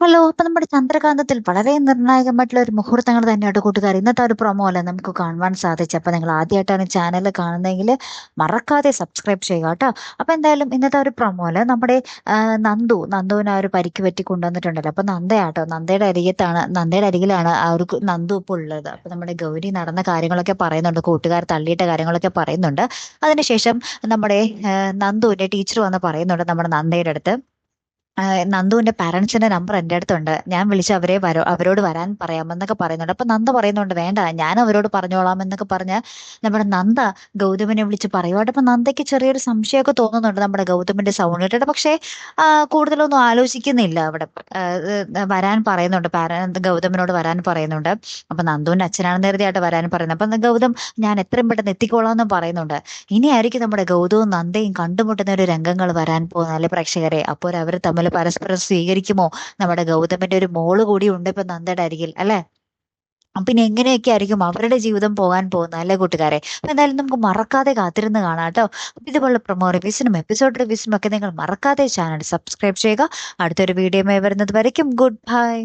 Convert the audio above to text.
Hello. അപ്പൊ നമ്മുടെ ചന്ദ്രകാന്തത്തിൽ വളരെ നിർണായകമായിട്ടുള്ള ഒരു മുഹൂർത്തങ്ങൾ തന്നെയായിട്ട് കൂട്ടുകാർ ഇന്നത്തെ ഒരു പ്രൊമോ അല്ലേ നമുക്ക് കാണുവാൻ സാധിച്ചു. അപ്പൊ നിങ്ങൾ ആദ്യമായിട്ടാണ് ചാനൽ കാണുന്നതെങ്കിൽ മറക്കാതെ സബ്സ്ക്രൈബ് ചെയ്യുക കേട്ടോ. അപ്പൊ എന്തായാലും ഇന്നത്തെ ഒരു പ്രൊമോയില് നമ്മുടെ നന്ദുവിന് ആ ഒരു പരിക്ക് പറ്റി കൊണ്ടുവന്നിട്ടുണ്ടല്ലോ. അപ്പൊ നന്ദയുടെ അരികിലാണ് ആ ഒരു നന്ദു ഇപ്പോൾ ഉള്ളത്. അപ്പൊ നമ്മുടെ ഗൗരി നടന്ന കാര്യങ്ങളൊക്കെ പറയുന്നുണ്ട്, കൂട്ടുകാർ തള്ളിയിട്ട കാര്യങ്ങളൊക്കെ പറയുന്നുണ്ട്. അതിനുശേഷം നമ്മുടെ നന്ദുവിന്റെ ടീച്ചർ വന്ന് പറയുന്നുണ്ട് നമ്മുടെ നന്ദയുടെ അടുത്ത്, നന്ദുവിന്റെ പാരന്റ്സിന്റെ നമ്പർ എൻ്റെ അടുത്തുണ്ട്, ഞാൻ വിളിച്ച് അവരോട് വരാൻ പറയാമെന്നൊക്കെ പറയുന്നുണ്ട്. അപ്പൊ നന്ദ പറയുന്നുണ്ട്, വേണ്ട ഞാൻ അവരോട് പറഞ്ഞോളാം എന്നൊക്കെ പറഞ്ഞ് നമ്മുടെ നന്ദ ഗൗതമിനെ വിളിച്ച് പറയുവാട്ട്. അപ്പൊ നന്ദയ്ക്ക് ചെറിയൊരു സംശയമൊക്കെ തോന്നുന്നുണ്ട് നമ്മുടെ ഗൗതമിന്റെ സൗണ്ട് കേട്ടിട്ട്. പക്ഷേ കൂടുതലൊന്നും ആലോചിക്കുന്നില്ല അവിടെ. വരാൻ പറയുന്നുണ്ട്, ഗൗതമിനോട് വരാൻ പറയുന്നുണ്ട്. അപ്പൊ നന്ദുവിന്റെ അച്ഛനാണെന്ന് കരുതിയായിട്ട് വരാൻ പറയുന്നത്. അപ്പൊ ഗൗതം ഞാൻ എത്രയും പെട്ടെന്ന് എത്തിക്കോളാം എന്ന് പറയുന്നുണ്ട്. ഇനിയായിരിക്കും നമ്മുടെ ഗൗതവും നന്ദയും കണ്ടുമുട്ടുന്ന ഒരു രംഗങ്ങൾ വരാൻ പോകുന്ന അല്ലെ പ്രേക്ഷകരെ. അപ്പോൾ അവർ തമ്മിൽ പരസ്പരം സ്വീകരിക്കുമോ? നമ്മുടെ ഗൗതമിന്റെ ഒരു മോള് കൂടി ഉണ്ട് ഇപ്പൊ നന്ദയുടെ അരികിൽ അല്ലെ. പിന്നെ എങ്ങനെയൊക്കെ ആയിരിക്കും അവരുടെ ജീവിതം പോകാൻ പോകുന്നത് അല്ലെ കൂട്ടുകാരെ. അപ്പൊ എന്തായാലും നമുക്ക് മറക്കാതെ കാത്തിരുന്ന് കാണാം കേട്ടോ. ഇതുപോലുള്ള പ്രൊമോ റിവ്യൂസിനും എപ്പിസോഡ് റിവ്യൂസിനും ഒക്കെ നിങ്ങൾ മറക്കാതെ ചാനൽ സബ്സ്ക്രൈബ് ചെയ്യുക. അടുത്തൊരു വീഡിയോയുമായി വരുന്നത് വരയ്ക്കും ഗുഡ് ബൈ.